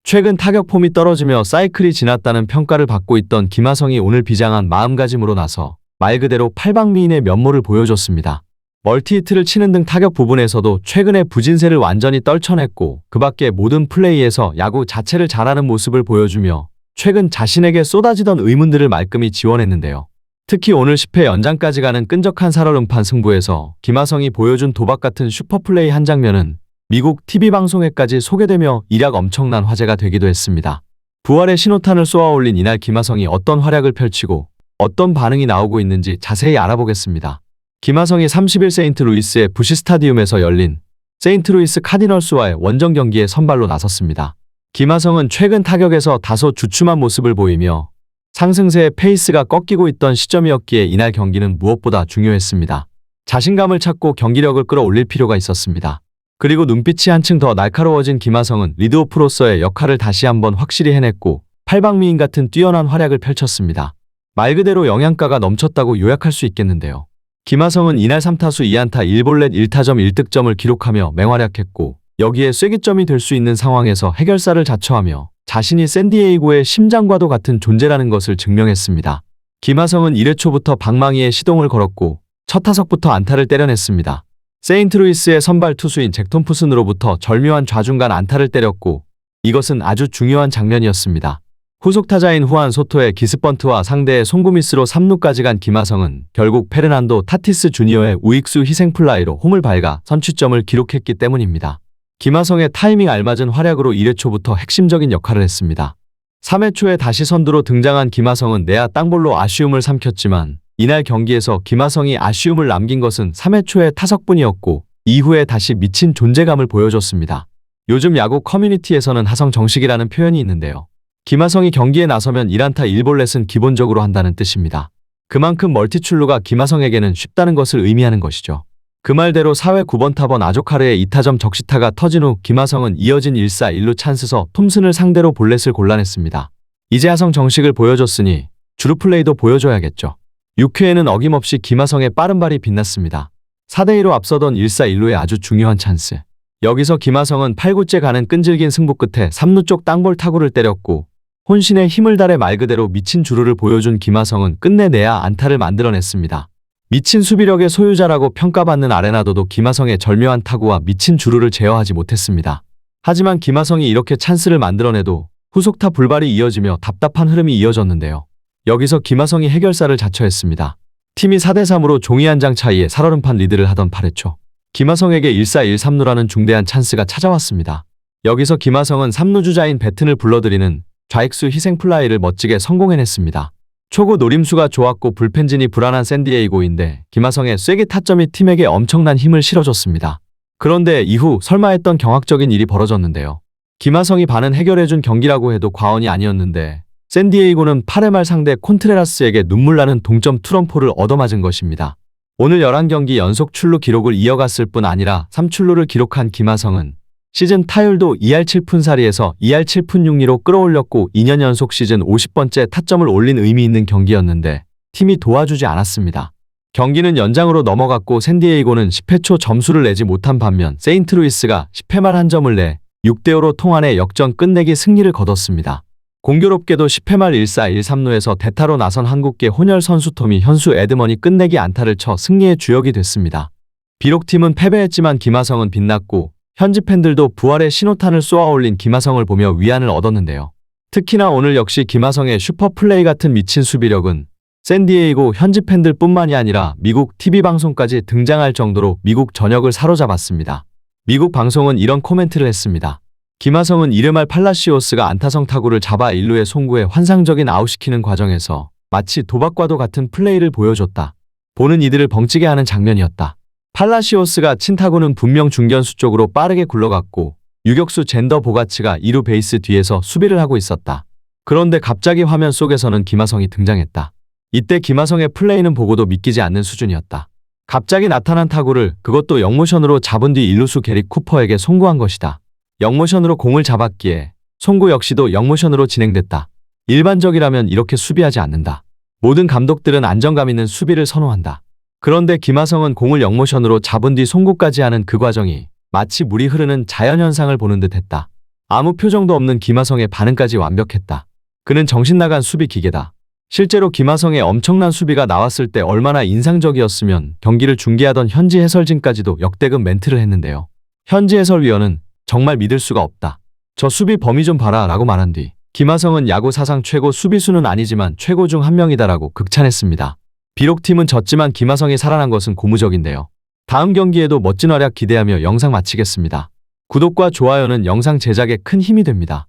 최근 타격 폼이 떨어지며 사이클이 지났다는 평가를 받고 있던 김하성이 오늘 비장한 마음가짐으로 나서 말 그대로 팔방미인의 면모를 보여줬습니다. 멀티히트를 치는 등 타격 부분에서도 최근의 부진세를 완전히 떨쳐냈고 그 밖의 모든 플레이에서 야구 자체를 잘하는 모습을 보여주며 최근 자신에게 쏟아지던 의문들을 말끔히 지워냈는데요. 특히 오늘 10회 연장까지 가는 끈적한 살얼음판 승부에서 김하성이 보여준 도박 같은 슈퍼플레이 한 장면은 미국 TV방송에까지 소개되며 일약 엄청난 화제가 되기도 했습니다. 부활의 신호탄을 쏘아올린 이날 김하성이 어떤 활약을 펼치고 어떤 반응이 나오고 있는지 자세히 알아보겠습니다. 김하성이 30일 세인트루이스의 부시 스타디움에서 열린 세인트루이스 카디널스와의 원정 경기에 선발로 나섰습니다. 김하성은 최근 타격에서 다소 주춤한 모습을 보이며 상승세의 페이스가 꺾이고 있던 시점이었기에 이날 경기는 무엇보다 중요했습니다. 자신감을 찾고 경기력을 끌어올릴 필요가 있었습니다. 그리고 눈빛이 한층 더 날카로워진 김하성은 리드오프로서의 역할을 다시 한번 확실히 해냈고 팔방미인 같은 뛰어난 활약을 펼쳤습니다. 말 그대로 영양가가 넘쳤다고 요약할 수 있겠는데요. 김하성은 이날 3타수 2안타 1볼넷 1타점 1득점을 기록하며 맹활약했고 여기에 쐐기점이 될 수 있는 상황에서 해결사를 자처하며 자신이 샌디에이고의 심장과도 같은 존재라는 것을 증명했습니다. 김하성은 1회 초부터 방망이에 시동을 걸었고 첫 타석부터 안타를 때려냈습니다. 세인트루이스의 선발 투수인 잭 톰프슨으로부터 절묘한 좌중간 안타를 때렸고 이것은 아주 중요한 장면이었습니다. 후속 타자인 후안 소토의 기습번트와 상대의 송구미스로 3루까지 간 김하성은 결국 페르난도 타티스 주니어의 우익수 희생플라이로 홈을 밝아 선취점을 기록했기 때문입니다. 김하성의 타이밍 알맞은 활약으로 1회 초부터 핵심적인 역할을 했습니다. 3회 초에 다시 선두로 등장한 김하성은 내야 땅볼로 아쉬움을 삼켰지만 이날 경기에서 김하성이 아쉬움을 남긴 것은 3회 초의 타석뿐이었고 이후에 다시 미친 존재감을 보여줬습니다. 요즘 야구 커뮤니티에서는 하성 정식이라는 표현이 있는데요. 김하성이 경기에 나서면 1안타 1볼넷은 기본적으로 한다는 뜻입니다. 그만큼 멀티출루가 김하성에게는 쉽다는 것을 의미하는 것이죠. 그 말대로 4회 9번 타번 아조카르의 2타점 적시타가 터진 후 김하성은 이어진 1사 1루 찬스서 톰슨을 상대로 볼넷을 골라냈습니다. 이제 하성 정식을 보여줬으니 주루플레이도 보여줘야겠죠. 6회에는 어김없이 김하성의 빠른 발이 빛났습니다. 4대2로 앞서던 1사 1루의 아주 중요한 찬스. 여기서 김하성은 8구째 가는 끈질긴 승부 끝에 3루 쪽 땅볼 타구를 때렸고 혼신의 힘을 다해 말 그대로 미친 주루를 보여준 김하성은 끝내내야 안타를 만들어냈습니다. 미친 수비력의 소유자라고 평가받는 아레나도도 김하성의 절묘한 타구와 미친 주루를 제어하지 못했습니다. 하지만 김하성이 이렇게 찬스를 만들어내도 후속타 불발이 이어지며 답답한 흐름이 이어졌는데요. 여기서 김하성이 해결사를 자처했습니다. 팀이 4대3으로 종이 한 장 차이에 살얼음판 리드를 하던 8회 초. 김하성에게 1사 1삼루라는 중대한 찬스가 찾아왔습니다. 여기서 김하성은 3루 주자인 배튼을 불러들이는 좌익수 희생플라이를 멋지게 성공해냈습니다. 초구 노림수가 좋았고 불펜진이 불안한 샌디에이고인데 김하성의 쐐기 타점이 팀에게 엄청난 힘을 실어줬습니다. 그런데 이후 설마 했던 경악적인 일이 벌어졌는데요. 김하성이 반은 해결해준 경기라고 해도 과언이 아니었는데 샌디에이고는 8회 말 상대 콘트레라스에게 눈물나는 동점 투런포를 얻어맞은 것입니다. 오늘 11경기 연속 출루 기록을 이어갔을 뿐 아니라 3출루를 기록한 김하성은 시즌 타율도 2할 7푼 4리에서 2할 7푼 6리로 끌어올렸고 2년 연속 시즌 50번째 타점을 올린 의미 있는 경기였는데 팀이 도와주지 않았습니다. 경기는 연장으로 넘어갔고 샌디에이고는 10회 초 점수를 내지 못한 반면 세인트루이스가 10회 말 한 점을 내 6대5로 통안해 역전 끝내기 승리를 거뒀습니다. 공교롭게도 10회 말 1사 1삼루에서 대타로 나선 한국계 혼혈 선수 톰이 현수 에드먼이 끝내기 안타를 쳐 승리의 주역이 됐습니다. 비록 팀은 패배했지만 김하성은 빛났고 현지 팬들도 부활의 신호탄을 쏘아올린 김하성을 보며 위안을 얻었는데요. 특히나 오늘 역시 김하성의 슈퍼플레이 같은 미친 수비력은 샌디에이고 현지 팬들뿐만이 아니라 미국 TV방송까지 등장할 정도로 미국 전역을 사로잡았습니다. 미국 방송은 이런 코멘트를 했습니다. 김하성은 1회 말 팔라시오스가 안타성 타구를 잡아 1루에 송구해 환상적인 아웃시키는 과정에서 마치 도박과도 같은 플레이를 보여줬다. 보는 이들을 벙찌게 하는 장면이었다. 팔라시오스가 친 타구는 분명 중견수 쪽으로 빠르게 굴러갔고 유격수 젠더 보가츠가 2루 베이스 뒤에서 수비를 하고 있었다. 그런데 갑자기 화면 속에서는 김하성이 등장했다. 이때 김하성의 플레이는 보고도 믿기지 않는 수준이었다. 갑자기 나타난 타구를 그것도 영모션으로 잡은 뒤 1루수 게리 쿠퍼에게 송구한 것이다. 영모션으로 공을 잡았기에 송구 역시도 영모션으로 진행됐다. 일반적이라면 이렇게 수비하지 않는다. 모든 감독들은 안정감 있는 수비를 선호한다. 그런데 김하성은 공을 영모션으로 잡은 뒤 송구까지 하는 그 과정이 마치 물이 흐르는 자연현상을 보는 듯 했다. 아무 표정도 없는 김하성의 반응까지 완벽했다. 그는 정신나간 수비 기계다. 실제로 김하성의 엄청난 수비가 나왔을 때 얼마나 인상적이었으면 경기를 중계하던 현지 해설진까지도 역대급 멘트를 했는데요. 현지 해설위원은 정말 믿을 수가 없다. 저 수비 범위 좀 봐라 라고 말한 뒤 김하성은 야구 사상 최고 수비수는 아니지만 최고 중 한 명이다라고 극찬했습니다. 비록 팀은 졌지만 김하성이 살아난 것은 고무적인데요. 다음 경기에도 멋진 활약 기대하며 영상 마치겠습니다. 구독과 좋아요는 영상 제작에 큰 힘이 됩니다.